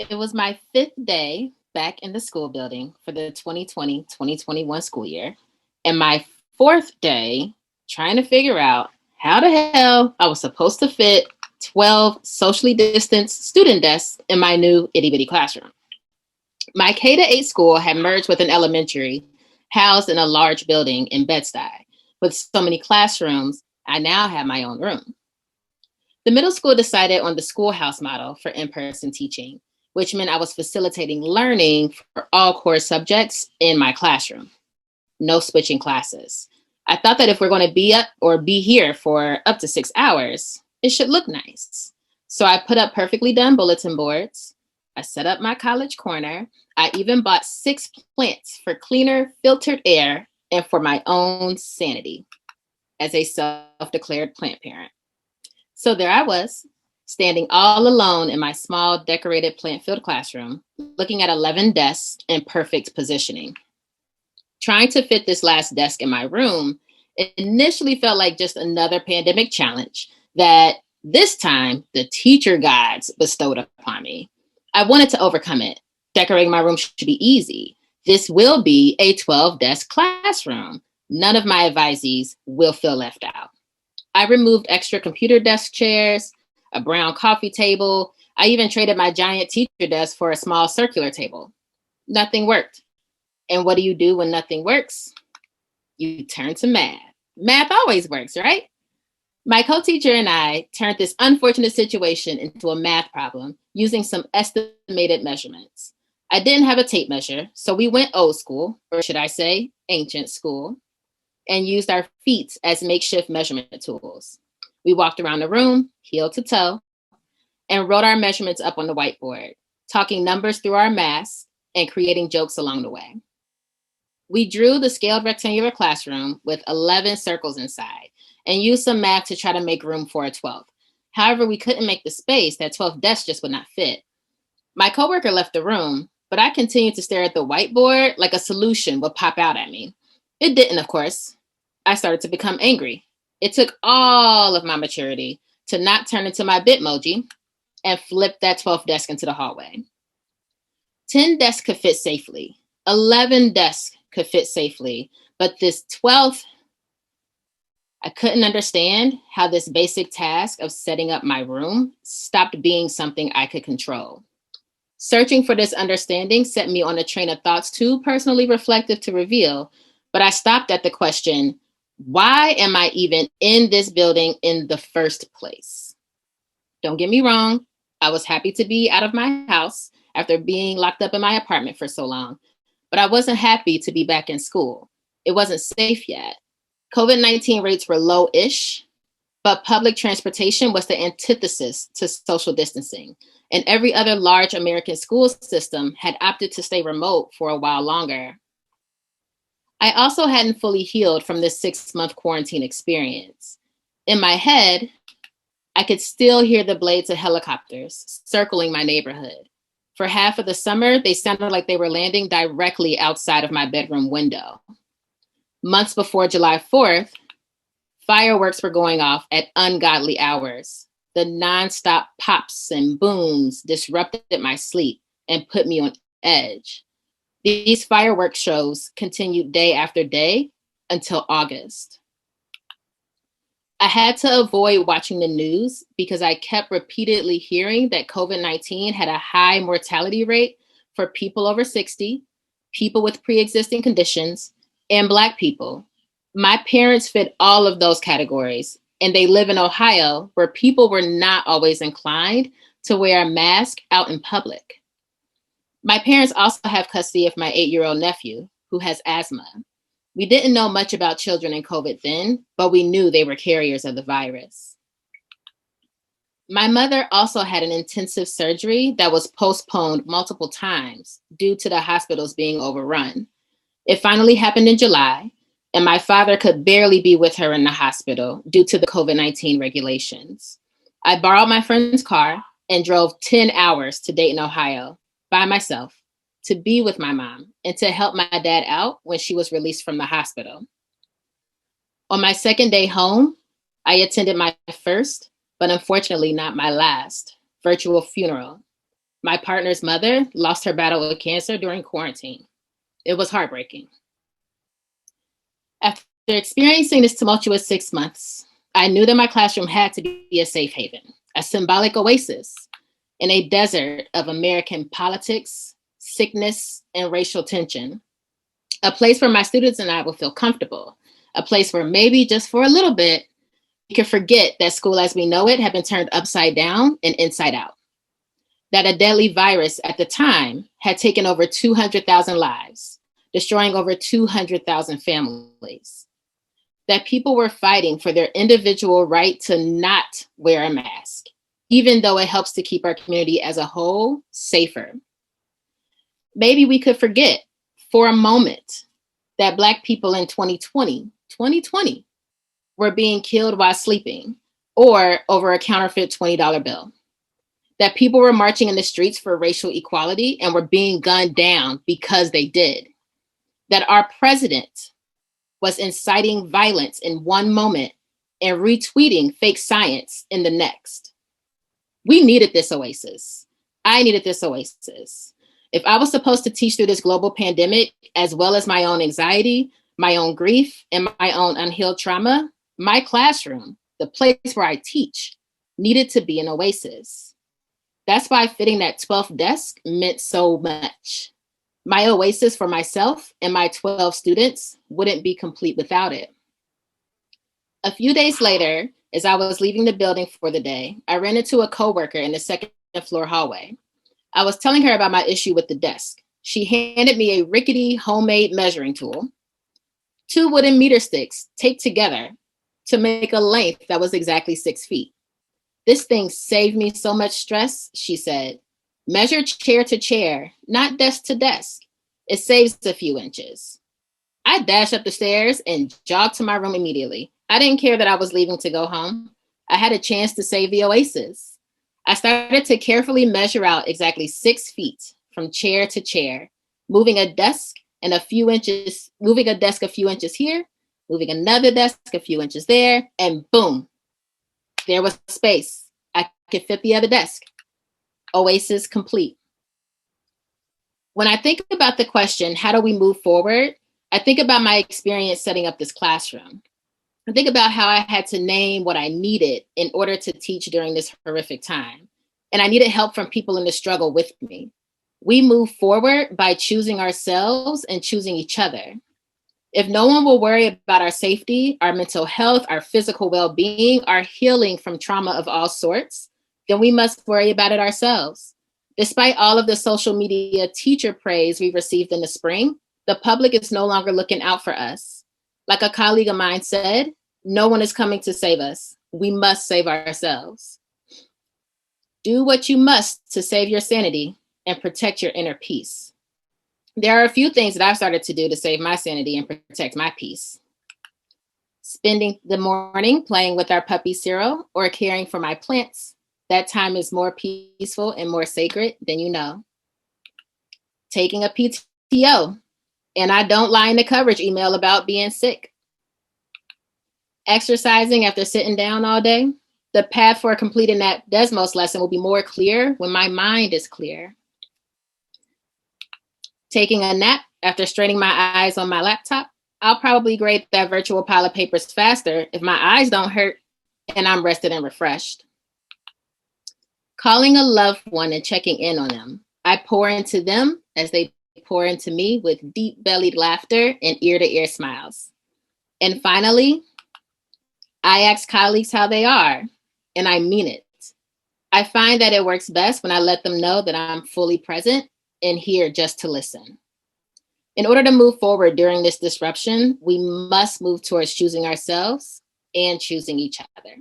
It was my fifth day back in the school building for the 2020-2021 school year, and my fourth day trying to figure out how the hell I was supposed to fit 12 socially distanced student desks in my new itty bitty classroom. My K to 8 school had merged with an elementary housed in a large building in Bed-Stuy. With so many classrooms, I now have my own room. The middle school decided on the schoolhouse model for in-person teaching, which meant I was facilitating learning for all core subjects in my classroom. No switching classes. I thought that if we're going to be here for up to 6 hours, it should look nice. So I put up perfectly done bulletin boards. I set up my college corner. I even bought 6 plants for cleaner, filtered air and for my own sanity as a self-declared plant parent. So there I was, standing all alone in my small, decorated plant-filled classroom, looking at 11 desks in perfect positioning. Trying to fit this last desk in my room, it initially felt like just another pandemic challenge that this time the teacher gods bestowed upon me. I wanted to overcome it. Decorating my room should be easy. This will be a 12-desk classroom. None of my advisees will feel left out. I removed extra computer desk chairs, a brown coffee table. I even traded my giant teacher desk for a small circular table. Nothing worked. And what do you do when nothing works? You turn to math. Math always works, right? My co-teacher and I turned this unfortunate situation into a math problem using some estimated measurements. I didn't have a tape measure, so we went old school, or should I say ancient school, and used our feet as makeshift measurement tools. We walked around the room, heel to toe, and wrote our measurements up on the whiteboard, talking numbers through our masks and creating jokes along the way. We drew the scaled rectangular classroom with 11 circles inside and used some math to try to make room for a 12th. However, we couldn't make the space. That 12th desk just would not fit. My coworker left the room, but I continued to stare at the whiteboard like a solution would pop out at me. It didn't, of course. I started to become angry. It took all of my maturity to not turn into my Bitmoji and flip that 12th desk into the hallway. 10 desks could fit safely. 11 desks could fit safely. But this 12th, I couldn't understand how this basic task of setting up my room stopped being something I could control. Searching for this understanding set me on a train of thoughts too personally reflective to reveal, but I stopped at the question, why am I even in this building in the first place? Don't get me wrong, I was happy to be out of my house after being locked up in my apartment for so long, but I wasn't happy to be back in school. It wasn't safe yet. COVID-19 rates were low-ish, but public transportation was the antithesis to social distancing, and every other large American school system had opted to stay remote for a while longer. I also hadn't fully healed from this 6-month quarantine experience. In my head, I could still hear the blades of helicopters circling my neighborhood. For half of the summer, they sounded like they were landing directly outside of my bedroom window. Months before July 4th, fireworks were going off at ungodly hours. The nonstop pops and booms disrupted my sleep and put me on edge. These fireworks shows continued day after day until August. I had to avoid watching the news because I kept repeatedly hearing that COVID-19 had a high mortality rate for people over 60, people with pre-existing conditions, and Black people. My parents fit all of those categories, and they live in Ohio, where people were not always inclined to wear a mask out in public. My parents also have custody of my 8-year-old nephew, who has asthma. We didn't know much about children in COVID then, but we knew they were carriers of the virus. My mother also had an intensive surgery that was postponed multiple times due to the hospitals being overrun. It finally happened in July, and my father could barely be with her in the hospital due to the COVID-19 regulations. I borrowed my friend's car and drove 10 hours to Dayton, Ohio, by myself, to be with my mom and to help my dad out when she was released from the hospital. On my second day home, I attended my first, but unfortunately not my last, virtual funeral. My partner's mother lost her battle with cancer during quarantine. It was heartbreaking. After experiencing this tumultuous 6 months, I knew that my classroom had to be a safe haven, a symbolic oasis in a desert of American politics, sickness, and racial tension. A place where my students and I will feel comfortable, a place where maybe just for a little bit, we could forget that school as we know it had been turned upside down and inside out. That a deadly virus at the time had taken over 200,000 lives, destroying over 200,000 families. That people were fighting for their individual right to not wear a mask, even though it helps to keep our community as a whole safer. Maybe we could forget for a moment that Black people in 2020 were being killed while sleeping or over a counterfeit $20 bill. That people were marching in the streets for racial equality and were being gunned down because they did. That our president was inciting violence in one moment and retweeting fake science in the next. We needed this oasis. I needed this oasis. If I was supposed to teach through this global pandemic, as well as my own anxiety, my own grief, and my own unhealed trauma, my classroom, the place where I teach, needed to be an oasis. That's why fitting that 12th desk meant so much. My oasis for myself and my 12 students wouldn't be complete without it. A few days later, as I was leaving the building for the day, I ran into a coworker in the second floor hallway. I was telling her about my issue with the desk. She handed me a rickety homemade measuring tool, 2 wooden meter sticks taped together to make a length that was exactly 6 feet. This thing saved me so much stress, she said. Measure chair to chair, not desk to desk. It saves a few inches. I dashed up the stairs and jogged to my room immediately. I didn't care that I was leaving to go home. I had a chance to save the oasis. I started to carefully measure out exactly 6 feet from chair to chair, moving a desk a few inches here, moving another desk a few inches there, and boom, there was space. I could fit the other desk. Oasis complete. When I think about the question, how do we move forward? I think about my experience setting up this classroom. I think about how I had to name what I needed in order to teach during this horrific time. And I needed help from people in the struggle with me. We move forward by choosing ourselves and choosing each other. If no one will worry about our safety, our mental health, our physical well-being, our healing from trauma of all sorts, then we must worry about it ourselves. Despite all of the social media teacher praise we received in the spring, the public is no longer looking out for us. Like a colleague of mine said, no one is coming to save us. We must save ourselves. Do what you must to save your sanity and protect your inner peace. There are a few things that I've started to do to save my sanity and protect my peace. Spending the morning playing with our puppy Cyril or caring for my plants. That time is more peaceful and more sacred than you know. Taking a PTO, and I don't lie in the coverage email about being sick. Exercising after sitting down all day. The path for completing that Desmos lesson will be more clear when my mind is clear. Taking a nap after straining my eyes on my laptop. I'll probably grade that virtual pile of papers faster if my eyes don't hurt and I'm rested and refreshed. Calling a loved one and checking in on them. I pour into them as they pour into me with deep-bellied laughter and ear-to-ear smiles. And finally, I ask colleagues how they are, and I mean it. I find that it works best when I let them know that I'm fully present and here just to listen. In order to move forward during this disruption, we must move towards choosing ourselves and choosing each other.